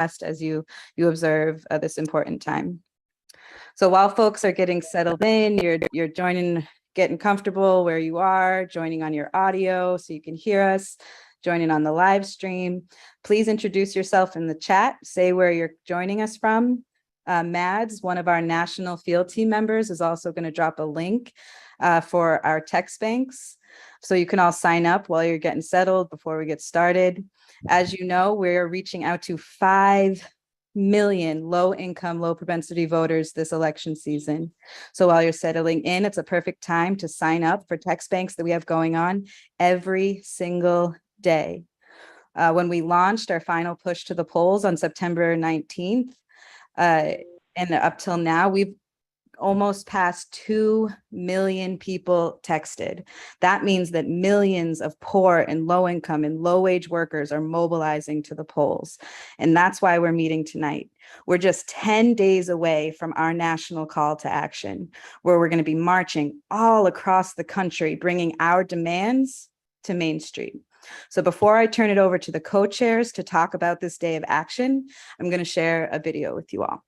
as you observe this important time. So while folks are getting settled in, you're joining, getting comfortable where you are, joining on your audio so you can hear us, joining on the live stream. Please introduce yourself in the chat. Say where you're joining us from. Mads, one of our national field team members, is also going to drop a link for our text banks. So you can all sign up while you're getting settled before we get started. As you know, we're reaching out to 5 million low-income, low-propensity voters this election season. So while you're settling in, it's a perfect time to sign up for text banks that we have going on every single day. When we launched our final push to the polls on September 19th, and up till now, we've almost past 2 million people texted. That means that millions of poor and low income and low wage workers are mobilizing to the polls. And that's why we're meeting tonight. We're just 10 days away from our national call to action, where we're going to be marching all across the country, bringing our demands to Main Street. So before I turn it over to the co-chairs to talk about this day of action, I'm going to share a video with you all.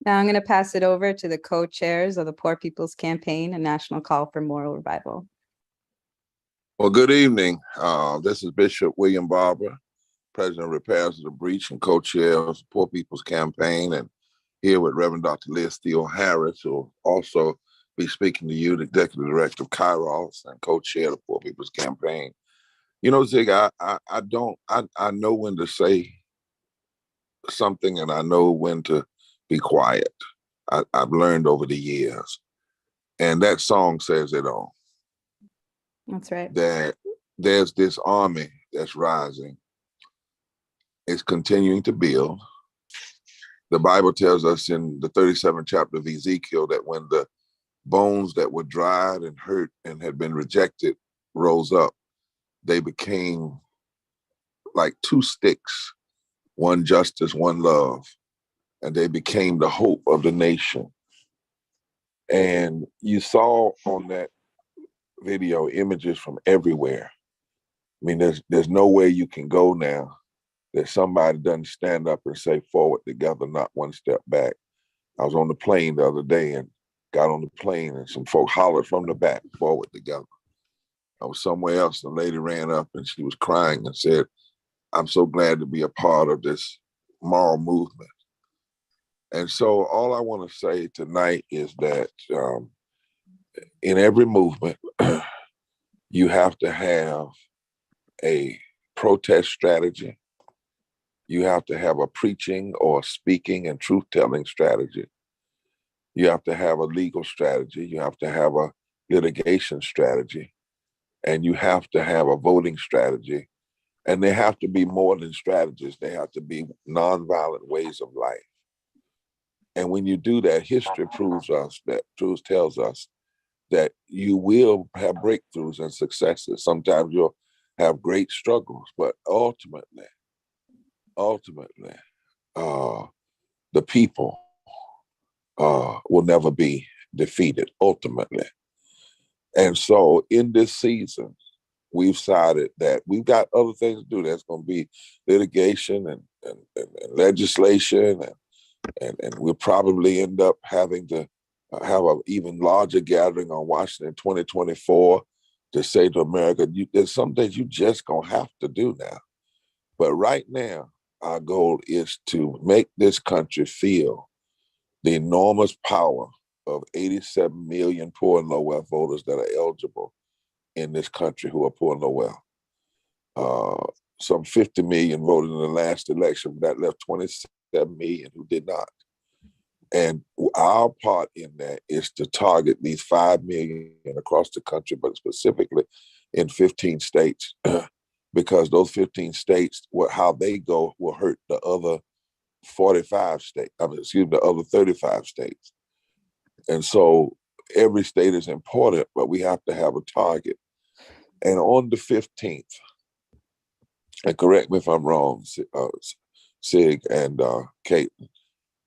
Now I'm going to pass it over to the co-chairs of the Poor People's Campaign, a national call for moral revival. Well, good evening. This is Bishop William Barber, President of Repairs of the Breach and co-chair of the Poor People's Campaign, and here with Reverend Dr. Liz Theoharis, who will also be speaking to you, the Executive Director of Kairos and co-chair of the Poor People's Campaign. You know, Zig, I know when to say something and I know when to be quiet. I've learned over the years. And that song says it all. That's right. That there's this army that's rising. It's continuing to build. The Bible tells us in the 37th chapter of Ezekiel that when the bones that were dried and hurt and had been rejected rose up, they became like two sticks, one justice, one love, and they became the hope of the nation. And you saw on that video images from everywhere. I mean, there's nowhere you can go now that somebody doesn't stand up and say forward together, not one step back. I was on the plane the other day and got on the plane and some folk hollered from the back, forward together. I was somewhere else, and the lady ran up and she was crying and said, I'm so glad to be a part of this moral movement. And so all I want to say tonight is that in every movement, you have to have a protest strategy. You have to have a preaching or speaking and truth-telling strategy. You have to have a legal strategy. You have to have a litigation strategy. And you have to have a voting strategy. And they have to be more than strategies. They have to be nonviolent ways of life. And when you do that, history tells us that you will have breakthroughs and successes. Sometimes you'll have great struggles, but ultimately, the people will never be defeated, ultimately. And so in this season, we've decided that we've got other things to do. There's going to be litigation and legislation, and we'll probably end up having to have an even larger gathering on Washington 2024 to say to America, there's some things you just going to have to do now. But right now, our goal is to make this country feel the enormous power of 87 million poor and low wealth voters that are eligible in this country who are poor and low wealth. Some 50 million voted in the last election, but that left 27 million who did not. And our part in that is to target these 5 million across the country, but specifically in 15 states, because those 15 states, how they go will hurt the other 45 states, the other 35 states. And so every state is important, but we have to have a target. And on the 15th, and correct me if I'm wrong, Sig and Kate,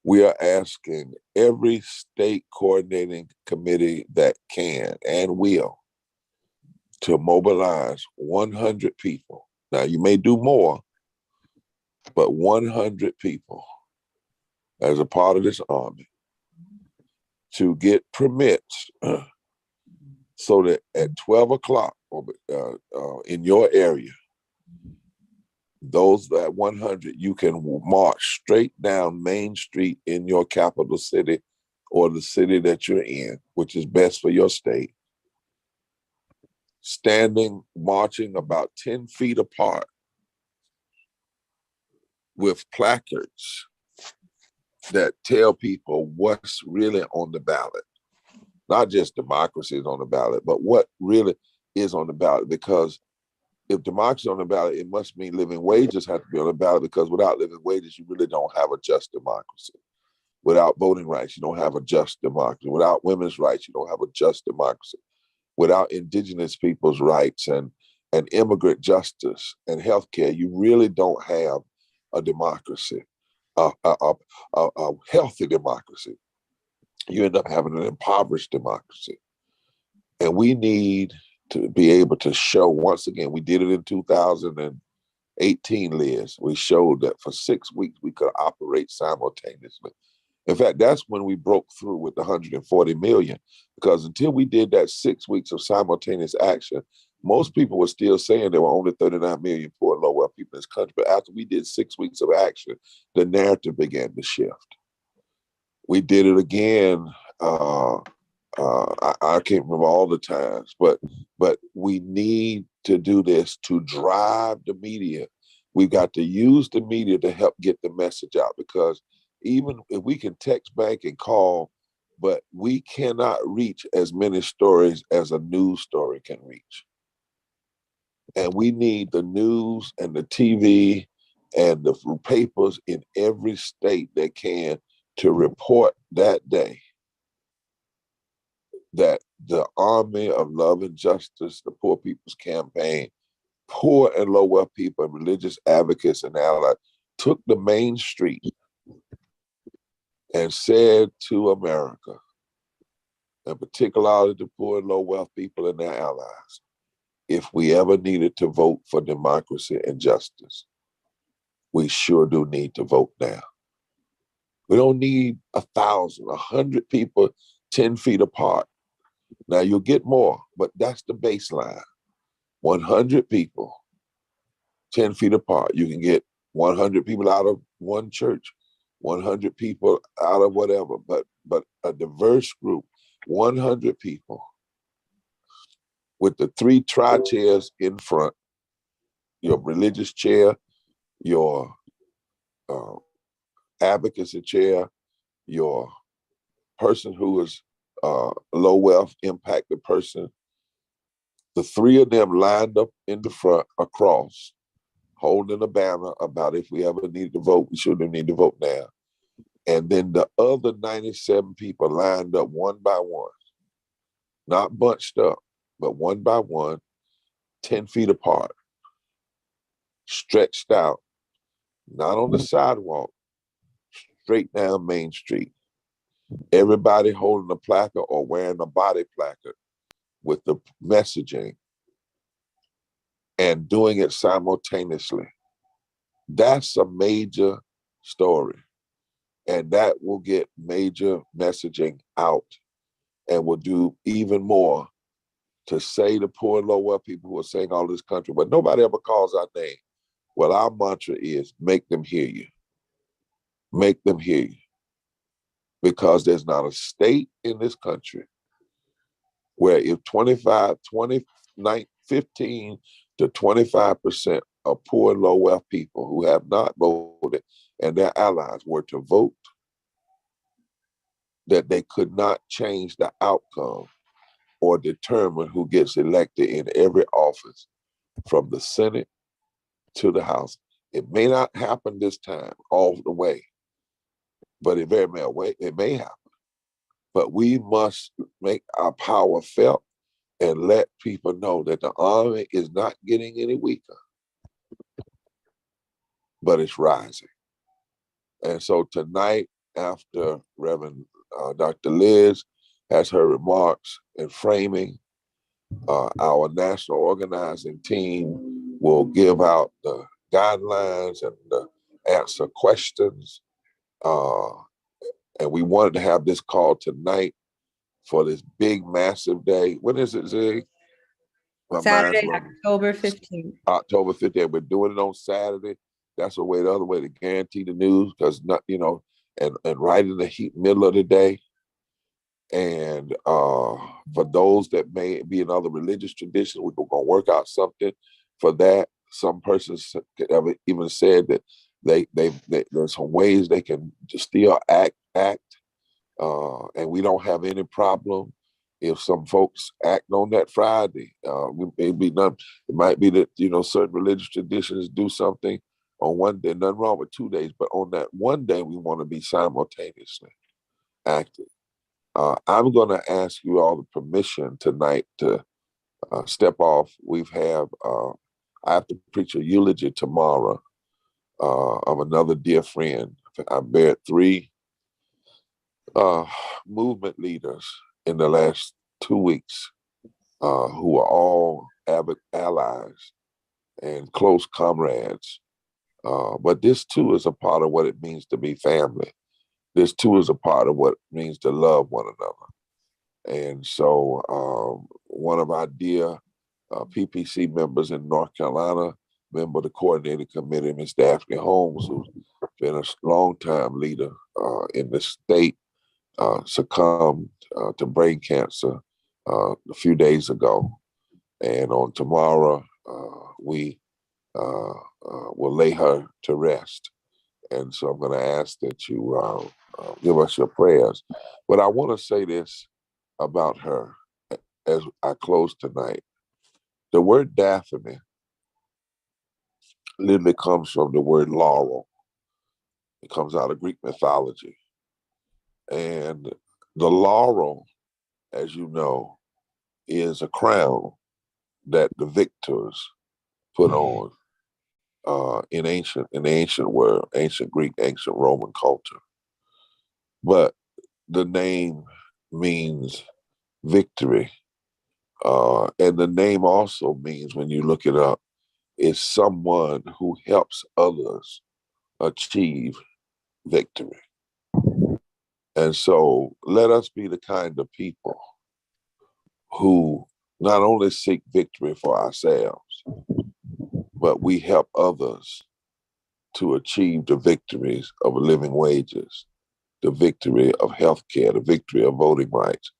we are asking every state coordinating committee that can and will to mobilize 100 people. Now, you may do more, but 100 people as a part of this army to get permits so that at 12 o'clock in your area, those that 100, you can march straight down Main Street in your capital city or the city that you're in, which is best for your state, marching about 10 feet apart with placards that tell people what's really on the ballot. Not just democracy is on the ballot, but what really is on the ballot. Because if democracy is on the ballot, it must mean living wages have to be on the ballot, because without living wages, you really don't have a just democracy. Without voting rights, you don't have a just democracy. Without women's rights, you don't have a just democracy. Without indigenous people's rights and immigrant justice and healthcare, you really don't have a democracy, a healthy democracy. You end up having an impoverished democracy. And we need to be able to show, once again, we did it in 2018, Liz. We showed that for 6 weeks we could operate simultaneously. In fact, that's when we broke through with the 140 million, because until we did that 6 weeks of simultaneous action, most people were still saying there were only 39 million poor and low wealth people in this country. But after we did 6 weeks of action, the narrative began to shift. We did it again. I can't remember all the times, but we need to do this to drive the media. We've got to use the media to help get the message out, because even if we can text back and call, but we cannot reach as many stories as a news story can reach. And we need the news and the TV and the papers in every state that can to report that day that the Army of Love and Justice, the Poor People's Campaign, poor and low wealth people, and religious advocates and allies took the main street and said to America, and particularly the poor and low wealth people and their allies, if we ever needed to vote for democracy and justice, we sure do need to vote now. We don't need 1,000, 100 people 10 feet apart. Now you'll get more, but that's the baseline. 100 people 10 feet apart. You can get 100 people out of one church, 100 people out of whatever, but a diverse group, 100 people with the 3 tri-chairs in front, your religious chair, your advocacy chair, your person who is low wealth impacted person, the 3 of them lined up in the front across, holding a banner about if we ever need to vote, we sure do need to vote now. And then the other 97 people lined up one by one, not bunched up, but one by one, 10 feet apart, stretched out, not on the sidewalk, straight down Main Street. Everybody holding a placard or wearing a body placard with the messaging and doing it simultaneously. That's a major story. And that will get major messaging out and will do even more to say the poor and low wealth people who are saying all this country, but nobody ever calls our name. Well, our mantra is make them hear you. Make them hear you. Because there's not a state in this country where if 15 to 25% of poor and low wealth people who have not voted and their allies were to vote, that they could not change the outcome or determine who gets elected in every office from the Senate to the House. It may not happen this time all the way, but it very may happen. But we must make our power felt and let people know that the army is not getting any weaker, but it's rising. And so tonight, after Reverend Dr. Liz has her remarks and framing, our national organizing team will give out the guidelines and answer questions. And we wanted to have this call tonight for this big, massive day. When is it, Zig? Saturday, October 15th. October 15th. We're doing it on Saturday. That's the other way to guarantee the news, because and right in the middle of the day. And for those that may be in other religious traditions, we're gonna work out something for that. Some persons have even said that they there's some ways they can still act, and we don't have any problem if some folks act on that Friday. It might be that certain religious traditions do something on one day. Nothing wrong with 2 days, but on that one day we want to be simultaneously active. I'm going to ask you all the permission tonight to step off. I have to preach a eulogy tomorrow of another dear friend. I buried 3 movement leaders in the last 2 weeks who are all avid allies and close comrades. But this too is a part of what it means to be family. This too is a part of what it means to love one another. And so one of our dear PPC members in North Carolina, member of the coordinating committee, Ms. Daphne Holmes, who's been a longtime leader in the state, succumbed to brain cancer a few days ago. And on tomorrow, we will lay her to rest. And so I'm going to ask that you give us your prayers. But I want to say this about her as I close tonight. The word Daphne literally comes from the word laurel. It comes out of Greek mythology. And the laurel, as you know, is a crown that the victors put on in the ancient world, ancient Greek, ancient Roman culture. But the name means victory. And the name also means, when you look it up, is someone who helps others achieve victory. And so let us be the kind of people who not only seek victory for ourselves, but we help others to achieve the victories of living wages, the victory of healthcare, the victory of voting rights,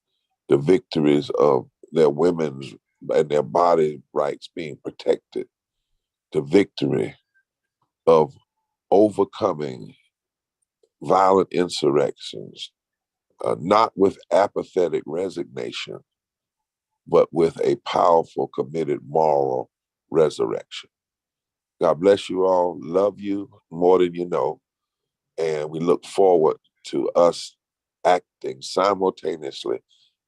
the victories of their women's and their body rights being protected, the victory of overcoming violent insurrections, not with apathetic resignation, but with a powerful, committed, moral resurrection. God bless you all. Love you more than you know. And we look forward to us acting simultaneously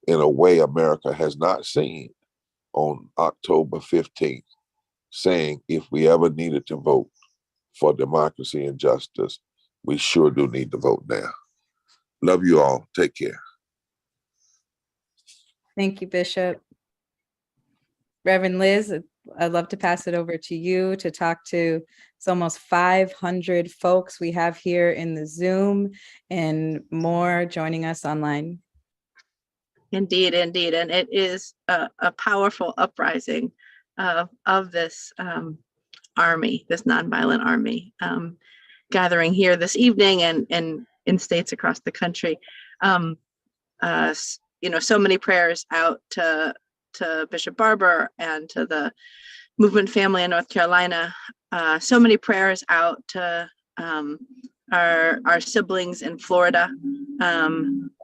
in a way America has not seen on October 15th, saying if we ever needed to vote for democracy and justice, we sure do need to vote now. Love you all. Take care. Thank you, Bishop. Reverend Liz, I'd love to pass it over to you to talk to almost 500 folks we have here in the Zoom and more joining us online. Indeed, indeed. And it is a powerful uprising of this army, this nonviolent army, gathering here this evening and in states across the country. So many prayers out to Bishop Barber and to the movement family in North Carolina. So many prayers out to our siblings in Florida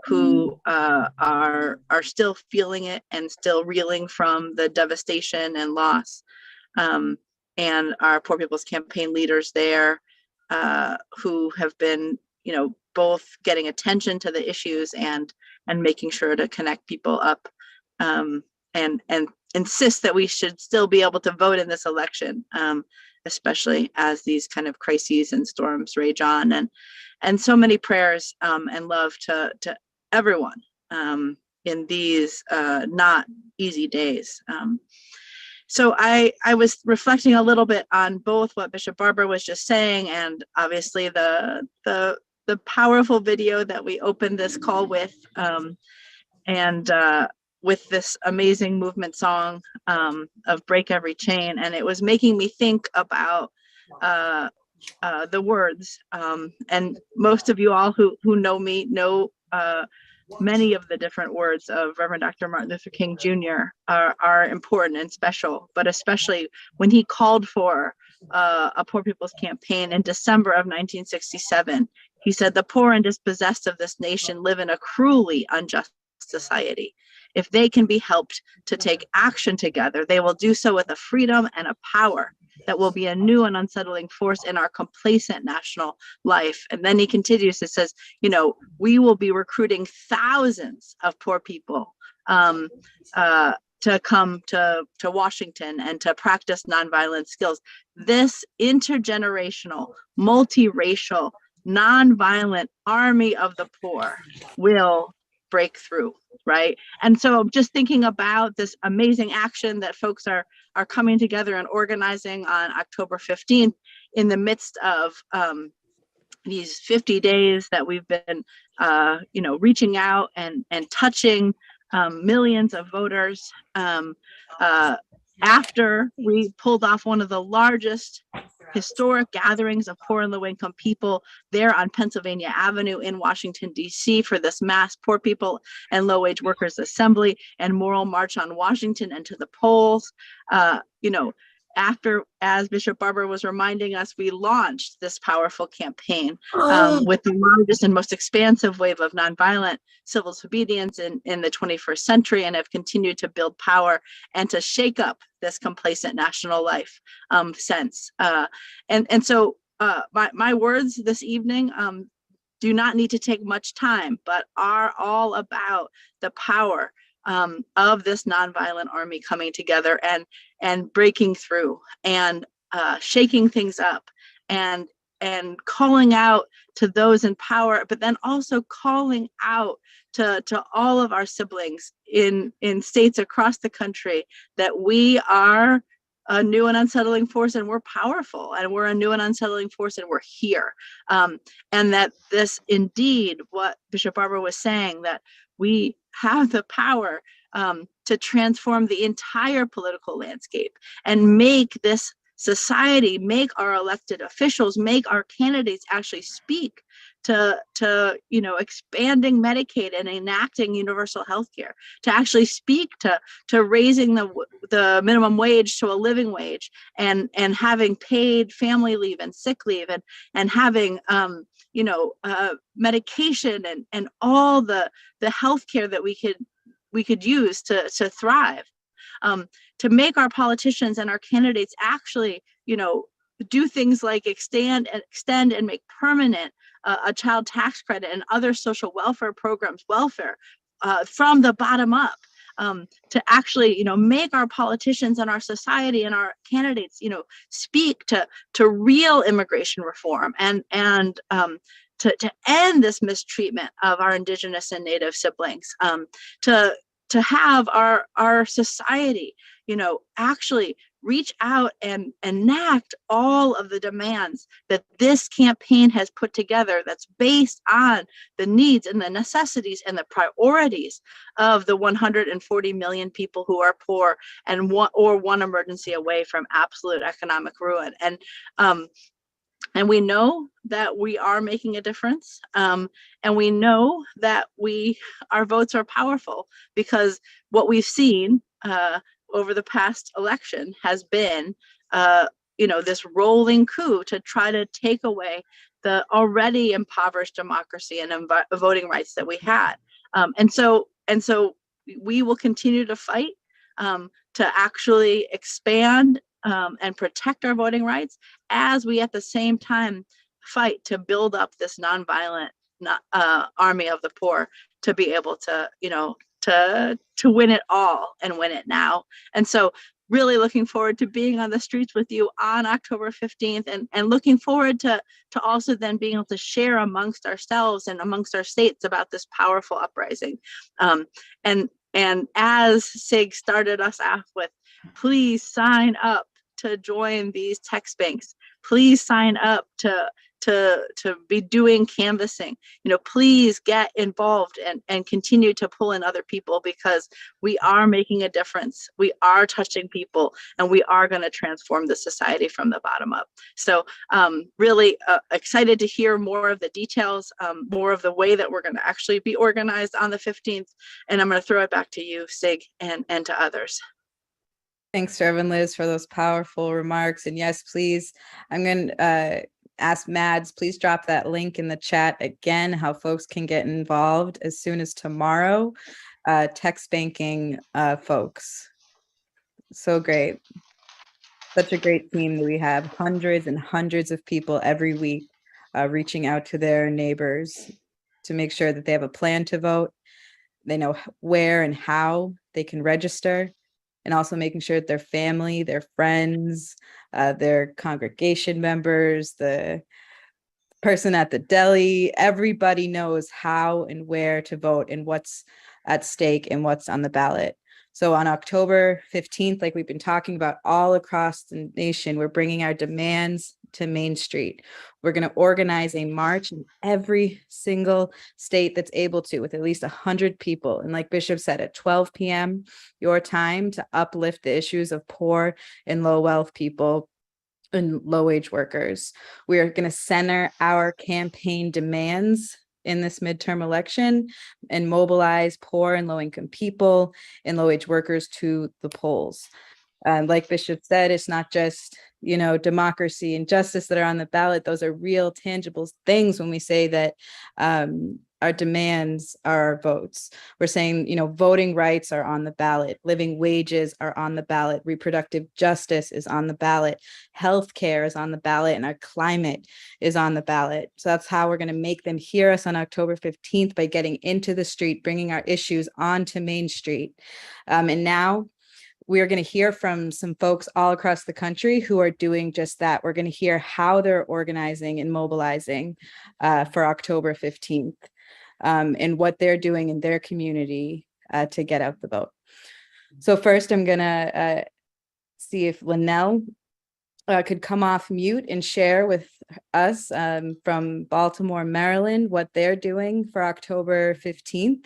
who are still feeling it and still reeling from the devastation and loss. And our Poor People's Campaign leaders there who have been, both getting attention to the issues and making sure to connect people up and insist that we should still be able to vote in this election, especially as these kind of crises and storms rage on, and so many prayers and love to everyone in these not easy days. So I was reflecting a little bit on both what Bishop Barber was just saying and obviously the powerful video that we opened this call with, and with this amazing movement song of Break Every Chain. And it was making me think about the words. And most of you all who know me know many of the different words of Reverend Dr. Martin Luther King Jr. are important and special, but especially when he called for a Poor People's Campaign in December of 1967. He said, "The poor and dispossessed of this nation live in a cruelly unjust society. If they can be helped to take action together, they will do so with a freedom and a power that will be a new and unsettling force in our complacent national life." And then he continues, it says, we will be recruiting thousands of poor people to come to Washington and to practice nonviolent skills. This intergenerational, multiracial, nonviolent army of the poor will break through, right? And so just thinking about this amazing action that folks are coming together and organizing on October 15th in the midst of these 50 days that we've been reaching out and touching millions of voters after we pulled off one of the largest historic gatherings of poor and low-income people there on Pennsylvania Avenue in Washington, D.C. for this mass Poor People and Low-Wage Workers Assembly and Moral March on Washington and to the polls. as Bishop Barber was reminding us, we launched this powerful campaign with the largest and most expansive wave of nonviolent civil disobedience in the 21st century, and have continued to build power and to shake up this complacent national life since. So my words this evening do not need to take much time, but are all about the power of this nonviolent army coming together and breaking through and shaking things up and calling out to those in power, but then also calling out to all of our siblings in states across the country that we are a new and unsettling force, and we're powerful, and we're a new and unsettling force, and we're here. And that this indeed, what Bishop Barber was saying, that we have the power to transform the entire political landscape and make this society, make our elected officials, make our candidates actually speak to expanding Medicaid and enacting universal health care, to actually speak to raising the minimum wage to a living wage, and having paid family leave and sick leave, and having medication and all the health care that we could use to thrive, to make our politicians and our candidates actually, do things like extend and make permanent a child tax credit and other social welfare programs, from the bottom up, to actually, make our politicians and our society and our candidates, speak to real immigration reform and to end this mistreatment of our Indigenous and Native siblings, to have our society, actually reach out and enact all of the demands that this campaign has put together, that's based on the needs and the necessities and the priorities of the 140 million people who are poor and one emergency away from absolute economic ruin. And we know that we are making a difference, and we know that our votes are powerful, because what we've seen over the past election has been, this rolling coup to try to take away the already impoverished democracy and voting rights that we had. And so we will continue to fight to actually expand and protect our voting rights, as we at the same time fight to build up this nonviolent army of the poor, to be able to, to win it all and win it now. And so really looking forward to being on the streets with you on October 15th, and looking forward to also then being able to share amongst ourselves and amongst our states about this powerful uprising. And as Sig started us off with, please sign up to join these text banks. Please sign up to be doing canvassing. Please get involved and continue to pull in other people, because we are making a difference. We are touching people, and we are going to transform the society from the bottom up. So really excited to hear more of the details, more of the way that we're going to actually be organized on the 15th. And I'm going to throw it back to you, Sig, and to others. Thanks, Reverend Liz, for those powerful remarks. And yes, please, I'm going to ask Mads, please drop that link in the chat again, how folks can get involved as soon as tomorrow. Text banking folks. So great. Such a great team that we have. Hundreds and hundreds of people every week reaching out to their neighbors to make sure that they have a plan to vote. They know where and how they can register, and also making sure that their family, their friends, their congregation members, the person at the deli, everybody knows how and where to vote and what's at stake and what's on the ballot. So on October 15th, like we've been talking about all across the nation, we're bringing our demands to Main Street. We're going to organize a march in every single state that's able to, with at least 100 people. And like Bishop said, at 12 p.m. your time, to uplift the issues of poor and low wealth people and low wage workers. We are going to center our campaign demands in this midterm election and mobilize poor and low income people and low wage workers to the polls. Like Bishop said, it's not just, democracy and justice that are on the ballot. Those are real, tangible things when we say that our demands are our votes. We're saying, voting rights are on the ballot, living wages are on the ballot, reproductive justice is on the ballot, healthcare is on the ballot, and our climate is on the ballot. So that's how we're going to make them hear us on October 15th, by getting into the street, bringing our issues onto Main Street. And now we are going to hear from some folks all across the country who are doing just that. We're going to hear how they're organizing and mobilizing for October 15th, and what they're doing in their community to get out the vote. So first, I'm going to see if Linnell could come off mute and share with us from Baltimore, Maryland, what they're doing for October 15th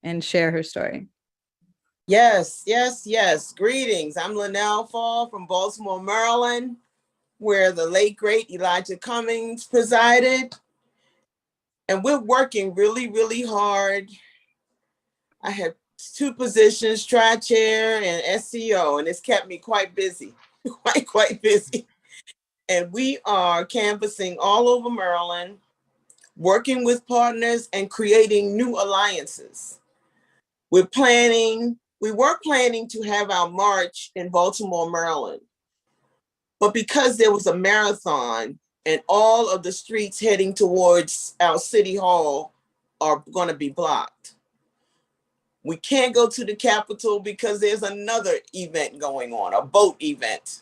and share her story. Yes. Greetings. I'm Linnell Fall from Baltimore, Maryland, where the late, great Elijah Cummings presided. And we're working really, really hard. I have 2 positions, tri-chair and SCO, and it's kept me quite busy, quite busy. And we are canvassing all over Maryland, working with partners and creating new alliances. We were planning to have our march in Baltimore, Maryland, but because there was a marathon and all of the streets heading towards our city hall are going to be blocked. We can't go to the Capitol because there's another event going on, a boat event.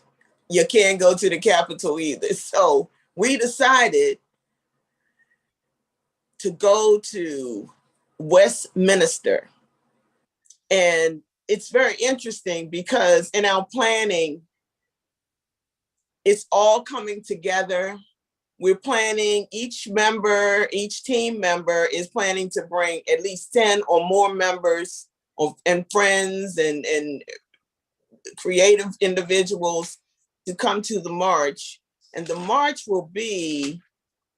You can't go to the Capitol either. So we decided to go to Westminster. And it's very interesting because in our planning, it's all coming together. We're planning, each team member is planning to bring at least 10 or more members and friends and creative individuals to come to the march. And the march will be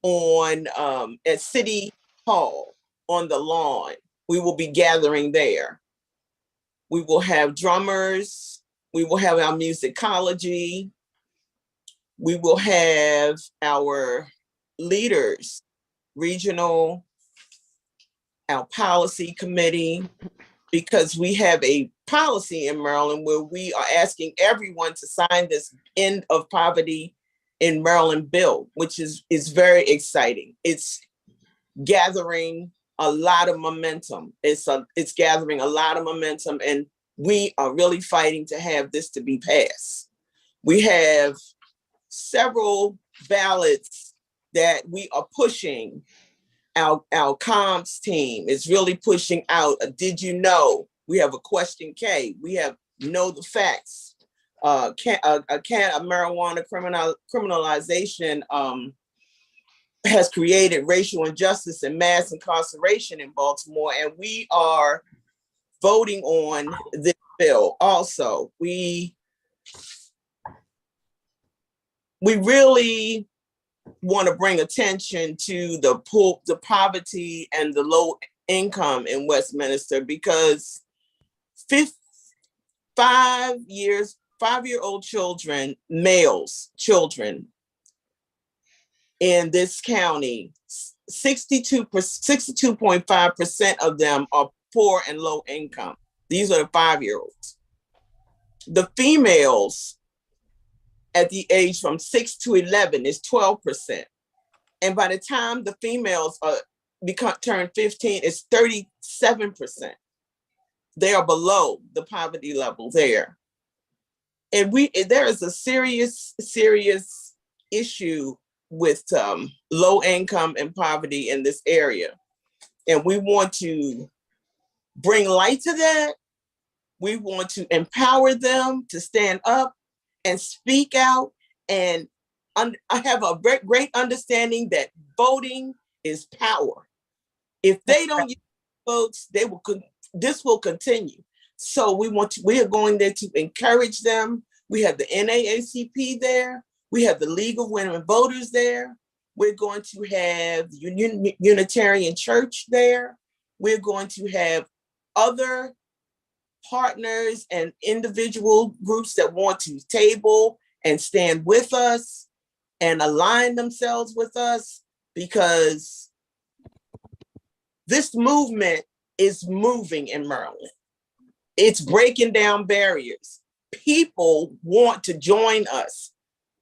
at City Hall on the lawn. We will be gathering there. We will have drummers. We will have our musicology. We will have our leaders, regional, our policy committee, because we have a policy in Maryland where we are asking everyone to sign this End of Poverty in Maryland bill, which is very exciting. It's gathering a lot of momentum. It's gathering a lot of momentum, and we are really fighting to have this to be passed. We have several ballots that we are pushing. Our comms team is really pushing out a did you know? We have a question K. We have know the facts. A marijuana criminalization has created racial injustice and mass incarceration in Baltimore, and we are voting on this bill. Also, we really want to bring attention to the poverty and the low income in Westminster, because 5-year-old children, children in this county, 62.5% of them are poor and low income. These are the 5-year-olds. The females at the age from 6 to 11 is 12%. And by the time the females turn 15, it's 37%. They are below the poverty level there. And there is a serious issue with low income and poverty in this area. And we want to bring light to that. We want to empower them to stand up and speak out. And I have a great understanding that voting is power. If they don't use votes, this will continue. So we are going there to encourage them. We have the NAACP there. We have the League of Women Voters there. We're going to have the Unitarian Church there. We're going to have other partners and individual groups that want to table and stand with us and align themselves with us, because this movement is moving in Maryland. It's breaking down barriers. People want to join us.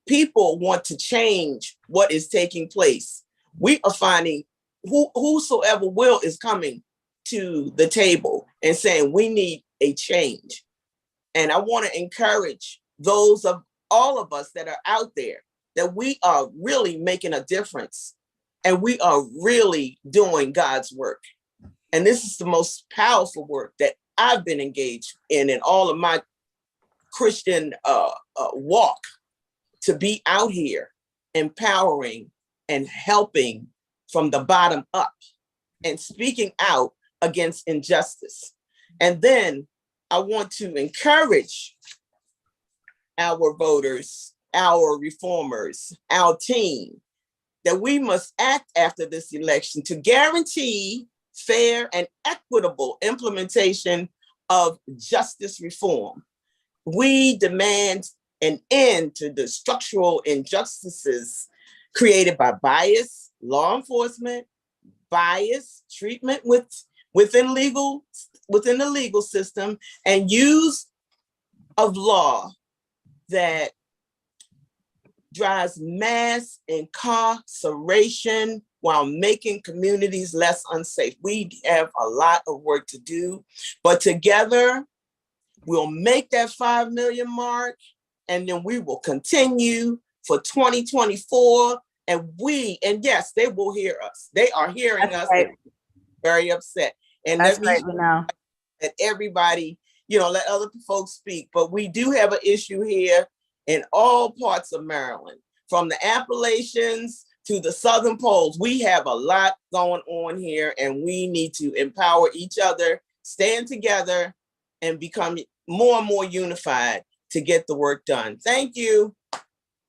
People want to change what is taking place. We are finding whosoever will is coming to the table and saying we need a change. And I want to encourage those of all of us that are out there that we are really making a difference and we are really doing God's work. And this is the most powerful work that I've been engaged in all of my Christian walk, to be out here empowering and helping from the bottom up and speaking out against injustice. And then I want to encourage our voters, our reformers, our team, that we must act after this election to guarantee fair and equitable implementation of justice reform. We demand an end to the structural injustices created by bias, law enforcement, bias, treatment within the legal system, and use of law that drives mass incarceration while making communities less unsafe. We have a lot of work to do, but together we'll make that 5 million mark, and then we will continue for 2024. And yes, they will hear us. They are hearing us. Right. Very upset. And That's let me right, now. Let everybody, let other folks speak. But we do have an issue here in all parts of Maryland, from the Appalachians to the Southern Poles. We have a lot going on here, and we need to empower each other, stand together, and become more and more unified to get the work done. Thank you.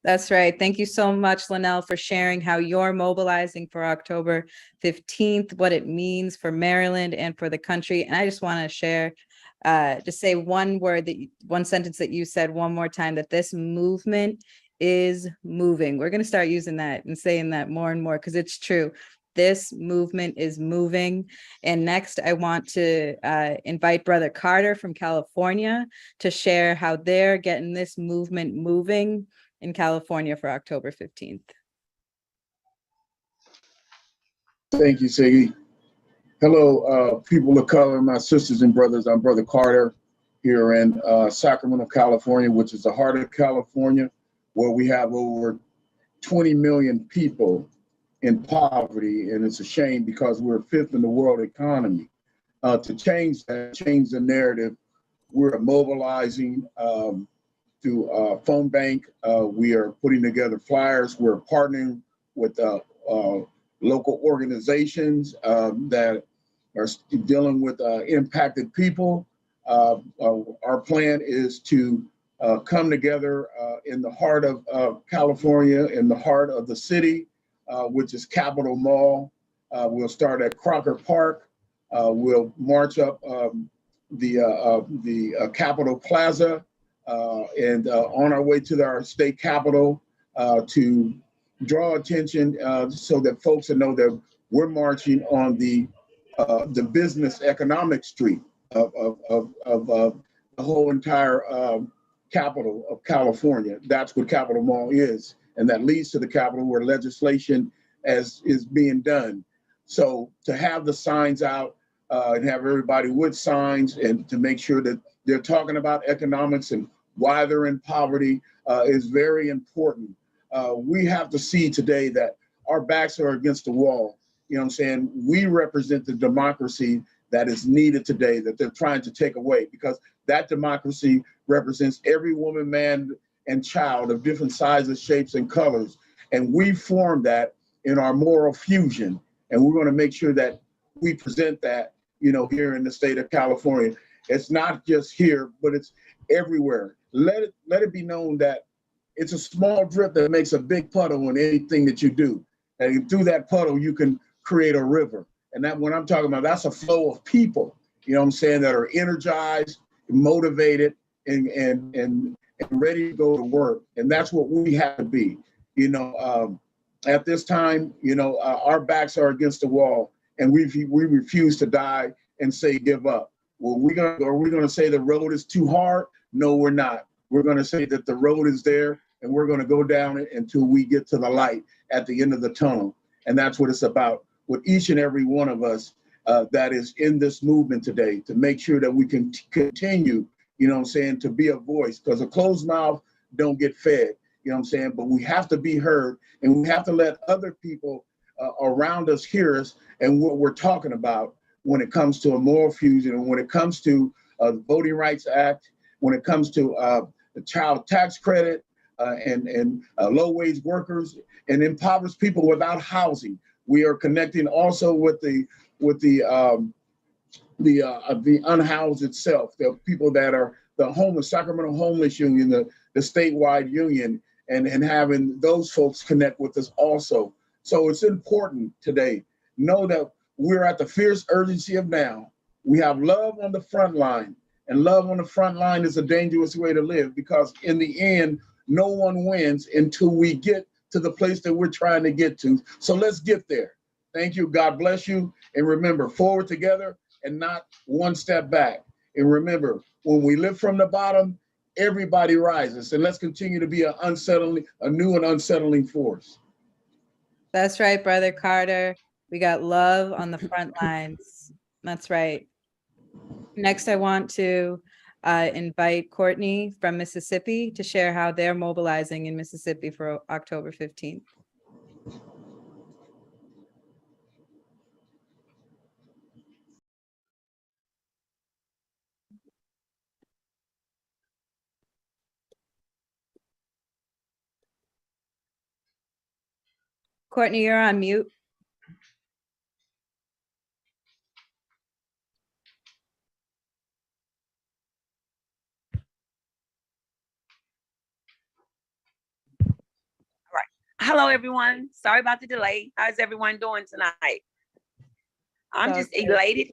That's right. Thank you so much, Linnell, for sharing how you're mobilizing for October 15th, what it means for Maryland and for the country. And I just want to share, just say one sentence that you said one more time, that this movement is moving. We're going to start using that and saying that more and more, because it's true. This movement is moving. And next, I want to invite Brother Carter from California to share how they're getting this movement moving in California for October 15th. Thank you, Siggy. Hello, people of color, my sisters and brothers. I'm Brother Carter here in Sacramento, California, which is the heart of California, where we have over 20 million people in poverty. And it's a shame because we're fifth in the world economy. To change that, change the narrative, we're mobilizing through phone bank. We are putting together flyers. We're partnering with local organizations that are dealing with impacted people. Our plan is to come together in the heart of California, in the heart of the city, which is Capitol Mall. We'll start at Crocker Park. We'll march up the Capitol Plaza, and on our way to our state capitol to draw attention so that folks will know that we're marching on the business economic street of the whole entire capital of California. That's what Capitol Mall is, and that leads to the Capitol, where legislation is being done. So to have the signs out and have everybody with signs, and to make sure that they're talking about economics and why they're in poverty is very important. We have to see today that our backs are against the wall. You know what I'm saying? We represent the democracy that is needed today, that they're trying to take away, because that democracy represents every woman, man, and child of different sizes, shapes, and colors. And we formed that in our moral fusion. And we're going to make sure that we present that, here in the state of California. It's not just here, but it's everywhere. Let it be known that it's a small drip that makes a big puddle in anything that you do. And through that puddle, you can create a river. And that, when I'm talking about, that's a flow of people, that are energized motivated, and ready to go to work. And that's what we have to be. You know, at this time, you know, our backs are against the wall, and we refuse to die and say give up. Well, are we gonna say the road is too hard? No, we're not. We're gonna say that the road is there, and we're gonna go down it until we get to the light at the end of the tunnel. And that's what it's about with each and every one of us that is in this movement today, to make sure that we can continue, you know what I'm saying, to be a voice, because a closed mouth don't get fed, you know what I'm saying? But we have to be heard, and we have to let other people around us hear us and what we're talking about when it comes to a moral fusion, and when it comes to the Voting Rights Act, when it comes to the child tax credit, and low-wage workers and impoverished people without housing. We are connecting also with the unhoused itself, the people that are the homeless, Sacramento Homeless Union, the statewide union, and having those folks connect with us also. So it's important today. Know that we're at the fierce urgency of now. We have love on the front line, and love on the front line is a dangerous way to live, because in the end, no one wins until we get to the place that we're trying to get to. So let's get there. Thank you. God bless you. And remember, forward together and not one step back. And remember, when we live from the bottom, everybody rises. And let's continue to be a new and unsettling force. That's right, Brother Carter. We got love on the front lines. That's right. Next, I want to invite Courtney from Mississippi to share how they're mobilizing in Mississippi for October 15th. Courtney, you're on mute. Hello, everyone. Sorry about the delay. How's everyone doing tonight? I'm just elated.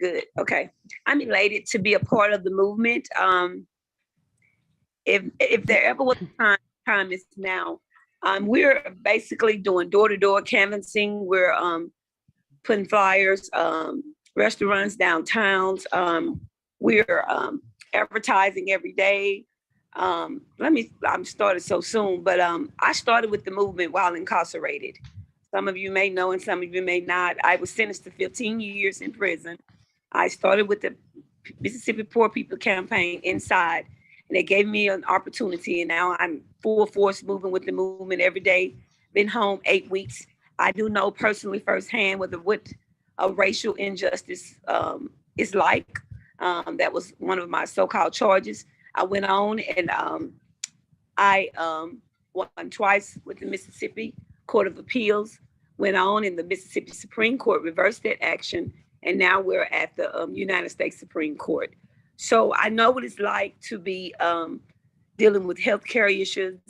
Good. Okay. I'm elated to be a part of the movement. If there ever was a time is now. We're basically doing door-to-door canvassing. We're putting flyers, restaurants, downtowns. We're advertising every day. I'm started so soon, but I started with the movement while incarcerated. Some of you may know and some of you may not. I was sentenced to 15 years in prison. I started with the Mississippi Poor People Campaign inside, and they gave me an opportunity, and now I'm full force moving with the movement every day. Been home 8 weeks. I do know personally firsthand what a racial injustice is like. That was one of my so-called charges. I went on and I won twice with the Mississippi Court of Appeals, went on and the Mississippi Supreme Court reversed that action. And now we're at the United States Supreme Court. So I know what it's like to be dealing with healthcare issues,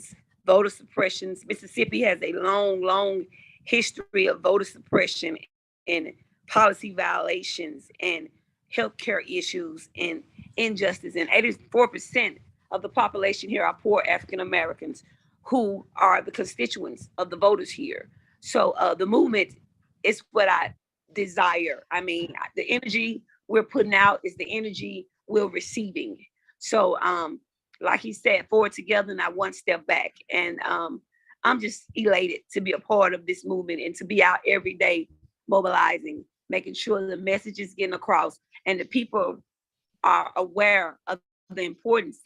voter suppressions. Mississippi has a long history of voter suppression and policy violations and healthcare issues and injustice, and 84% of the population here are poor African Americans who are the constituents of the voters here. So the movement is what I desire. I mean, the energy we're putting out is the energy we're receiving. So like he said, forward together, not one step back. And I'm just elated to be a part of this movement and to be out every day mobilizing, making sure the message is getting across and the people are aware of the importance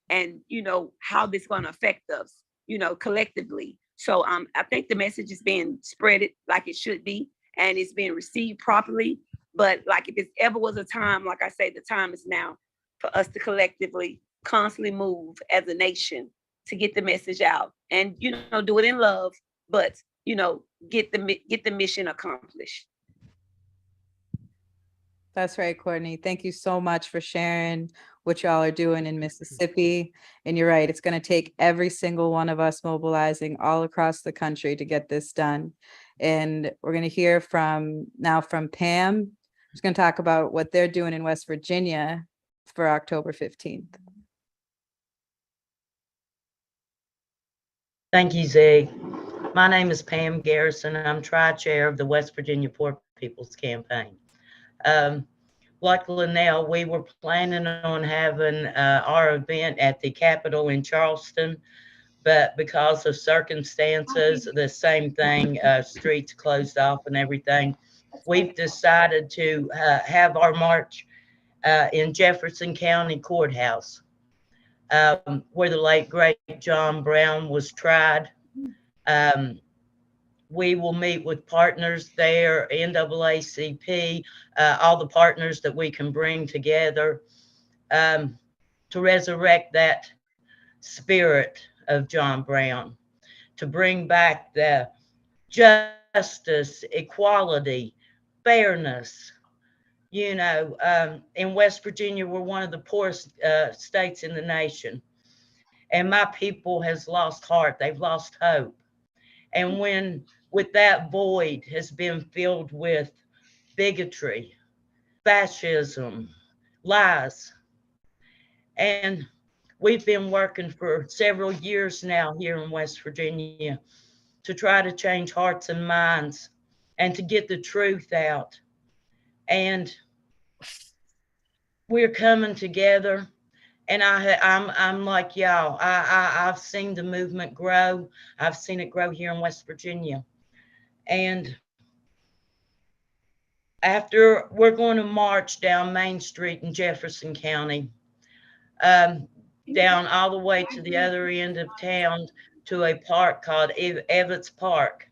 and, you know, how this is going to affect us, you know, collectively. So I think the message is being spread like it should be, and it's being received properly. But like if it ever was a time, like I say, the time is now for us to collectively constantly move as a nation to get the message out and, you know, do it in love, but, you know, get the mission accomplished. That's right, Courtney. Thank you so much for sharing what y'all are doing in Mississippi. And you're right, it's going to take every single one of us mobilizing all across the country to get this done. And we're going to hear from Pam, who's going to talk about what they're doing in West Virginia for October 15th? Thank you, Zig. My name is Pam Garrison, and I'm Tri-Chair of the West Virginia Poor People's Campaign. Like Linnell, we were planning on having our event at the Capitol in Charleston, but because of circumstances, the same thing, streets closed off and everything, we've decided to have our march in Jefferson County Courthouse, where the late, great John Brown was tried. We will meet with partners there, NAACP, all the partners that we can bring together to resurrect that spirit of John Brown, to bring back the justice, equality, fairness. You know, in West Virginia, we're one of the poorest states in the nation. And my people has lost heart. They've lost hope. And when with that void has been filled with bigotry, fascism, lies. And we've been working for several years now here in West Virginia to try to change hearts and minds and to get the truth out. And we're coming together. And I'm like y'all. I've seen the movement grow. I've seen it grow here in West Virginia. And after we're going to march down Main Street in Jefferson County, down all the way to the other end of town to a park called Evetts Park,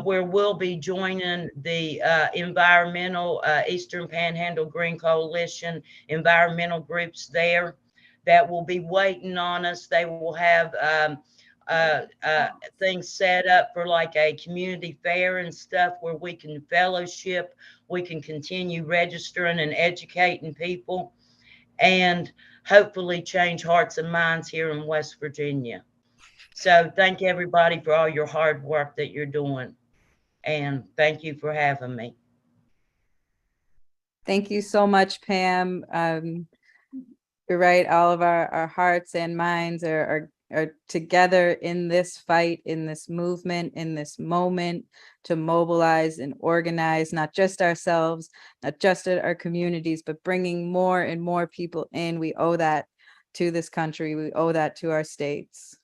where we'll be joining the environmental Eastern Panhandle Green Coalition environmental groups there that will be waiting on us. They will have things set up for like a community fair and stuff where we can fellowship, we can continue registering and educating people, and hopefully change hearts and minds here in West Virginia. So thank everybody for all your hard work that you're doing. And thank you for having me. Thank you so much, Pam. You're right. All of our hearts and minds are together in this fight, in this movement, in this moment to mobilize and organize, not just ourselves, not just our communities, but bringing more and more people in. We owe that to this country. We owe that to our states.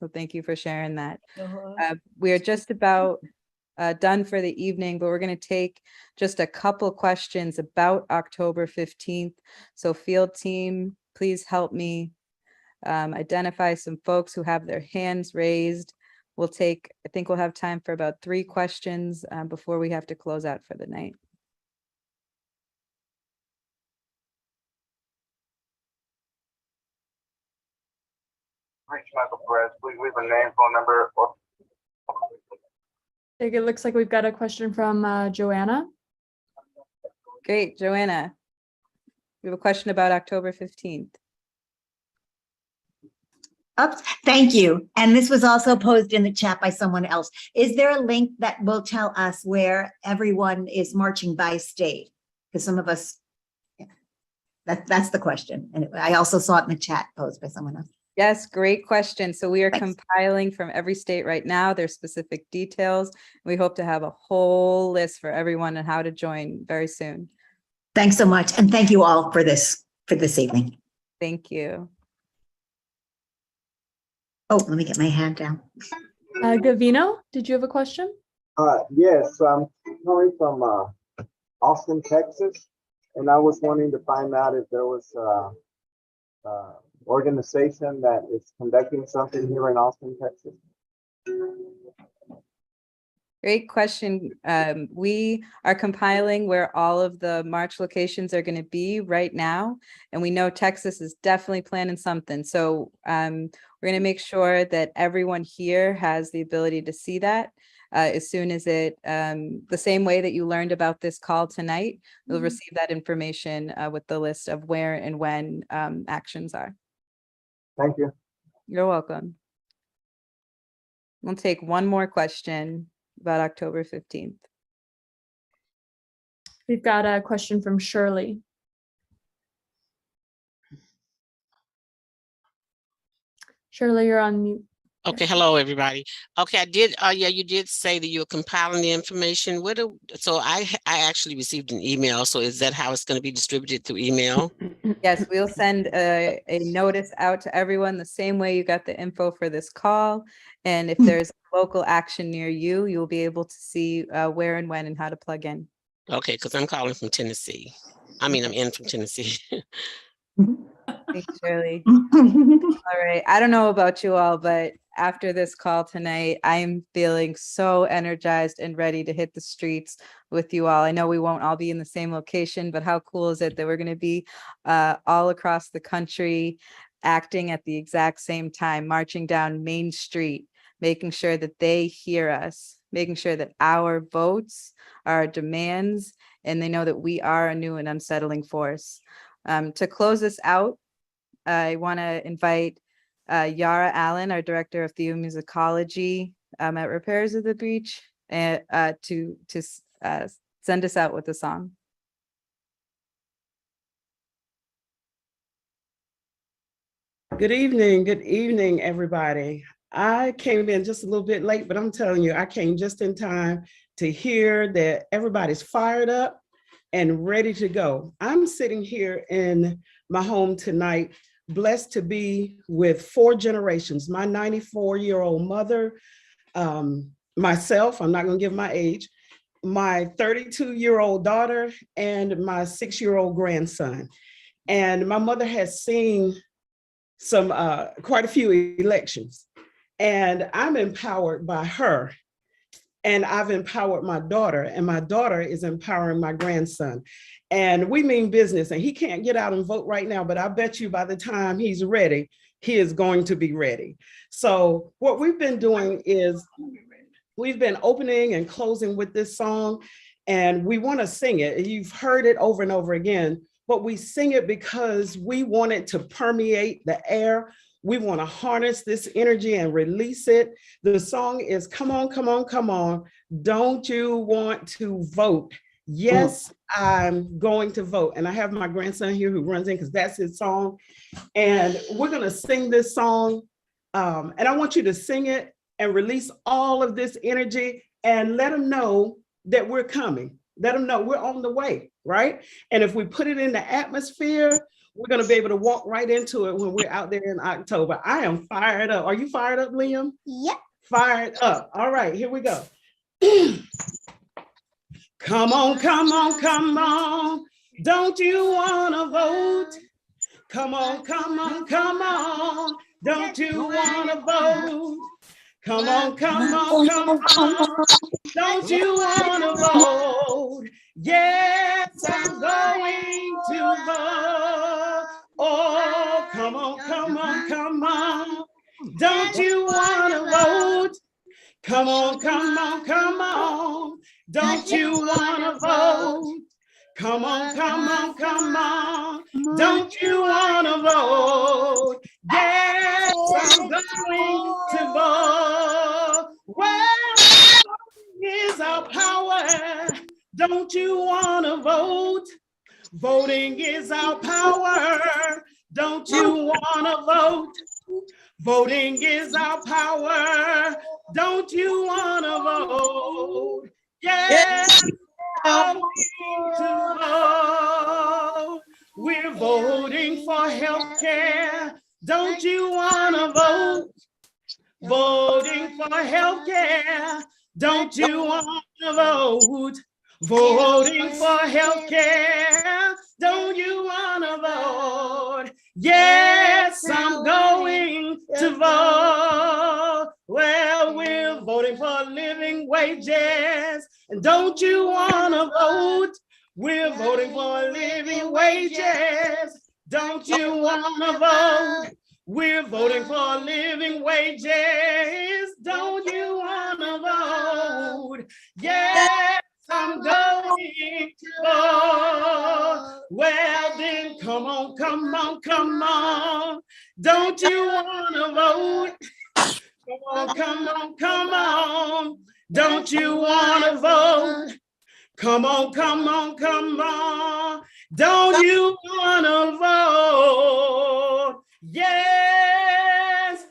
So thank you for sharing that. We are just about done for the evening, but we're going to take just a couple questions about October 15th. So field team, please help me identify some folks who have their hands raised. I think we'll have time for about 3 questions before we have to close out for the night. Reach Michael Perez, please leave a name, phone number. It looks like we've got a question from Joanna. Great, Joanna. We have a question about October 15th. Oops, thank you. And this was also posed in the chat by someone else. Is there a link that will tell us where everyone is marching by state? Because some of us, yeah, that's the question. And I also saw it in the chat posed by someone else. Yes, great question. So we are Thanks. compiling from every state right now, their specific details. We hope to have a whole list for everyone on how to join very soon. Thanks so much. And thank you all for this evening. Thank you. Oh, let me get my hand down. Gavino, did you have a question? Yes, I'm calling from Austin, Texas, and I was wanting to find out if there was organization that is conducting something here in Austin, Texas. Great question. We are compiling where all of the March locations are going to be right now. And we know Texas is definitely planning something. So we're going to make sure that everyone here has the ability to see that as soon as the same way that you learned about this call tonight, you'll receive that information with the list of where and when actions are. Thank you. You're welcome. We'll take one more question about October 15th. We've got a question from Shirley. Shirley, you're on mute. Okay, hello, everybody. Okay, I did, yeah, you did say that you're compiling the information. So I actually received an email. So is that how it's going to be distributed through email? Yes, we'll send a notice out to everyone the same way you got the info for this call. And if there's local action near you, you'll be able to see where and when and how to plug in. Okay, because I'm calling from Tennessee. I mean, I'm in from Tennessee. Thanks, Shirley. All right. I don't know about you all, but after this call tonight, I'm feeling so energized and ready to hit the streets with you all. I know we won't all be in the same location, but how cool is it that we're going to be all across the country, acting at the exact same time, marching down Main Street, making sure that they hear us, making sure that our votes, our demands, and they know that we are a new and unsettling force. To close this out, I want to invite Yara Allen, our Director of Theomusicology at Repairs of the Breach, to send us out with a song. Good evening, everybody. I came in just a little bit late, but I'm telling you, I came just in time to hear that everybody's fired up and ready to go. I'm sitting here in my home tonight, blessed to be with 4 generations, my 94-year-old mother, myself, I'm not gonna give my age, my 32-year-old daughter, and my 6-year-old grandson. And my mother has seen quite a few elections, and I'm empowered by her. And I've empowered my daughter, and my daughter is empowering my grandson. And we mean business, and he can't get out and vote right now, but I bet you by the time he's ready, he is going to be ready. So what we've been doing is we've been opening and closing with this song, and we want to sing it. You've heard it over and over again, but we sing it because we want it to permeate the air. We want to harness this energy and release it. The song is Come On, Come On, Come On. Don't you want to vote? Yes, I'm going to vote. And I have my grandson here who runs in because that's his song. And we're going to sing this song. And I want you to sing it and release all of this energy and let them know that we're coming. Let them know we're on the way, right? And if we put it in the atmosphere, we're going to be able to walk right into it when we're out there in October. I am fired up. Are you fired up, Liam? Yep. Fired up. All right, here we go. Come on, come on, come on. Don't you want to vote? Come on, come on, come on. Don't you want to vote? Come on, come on, come on. Don't you want to vote? Yes, I'm going to vote. Oh, come on, come on, come on. Don't you want to vote? Come on, come on, come on. Don't you want to vote? Come on, come on, come on. Don't you want to vote? Yes, I'm going to vote. Well, is our power. Don't you want to vote? Voting is our power. Don't you want to vote? Voting is our power. Don't you want to vote? Yes, I'm going to vote. We're voting for healthcare. Don't you want to vote? Voting for healthcare. Don't you want to vote? Voting for healthcare. Don't you want to vote? Yes, I'm going to vote. Well, we're voting for living wages. And don't you want to vote? We're voting for living wages. Don't you want to vote? We're voting for living wages. Don't you want to vote? Yes, I'm going to vote. Well, then come on, come on, come on. Don't you want to vote? Come on, come on, come on. Don't you want to vote? Come on, come on, come on. Don't you want to vote? Yes,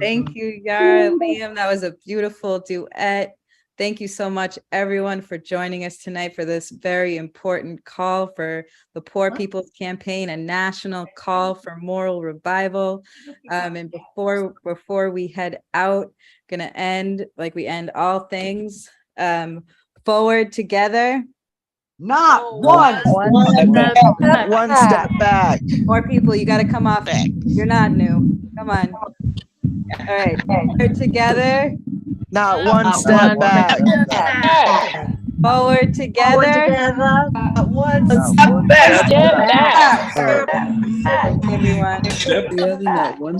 Thank you, Yara, Liam. That was a beautiful duet. Thank you so much, everyone, for joining us tonight for this very important call for the Poor People's Campaign, a national call for moral revival. And before we head out, gonna end like we end all things. Forward together. Not one step back. More people, you got to come off. You're not new. Come on. All right. Forward together. Not one step back. Forward together. Not one Step back. Everyone. Every other night, one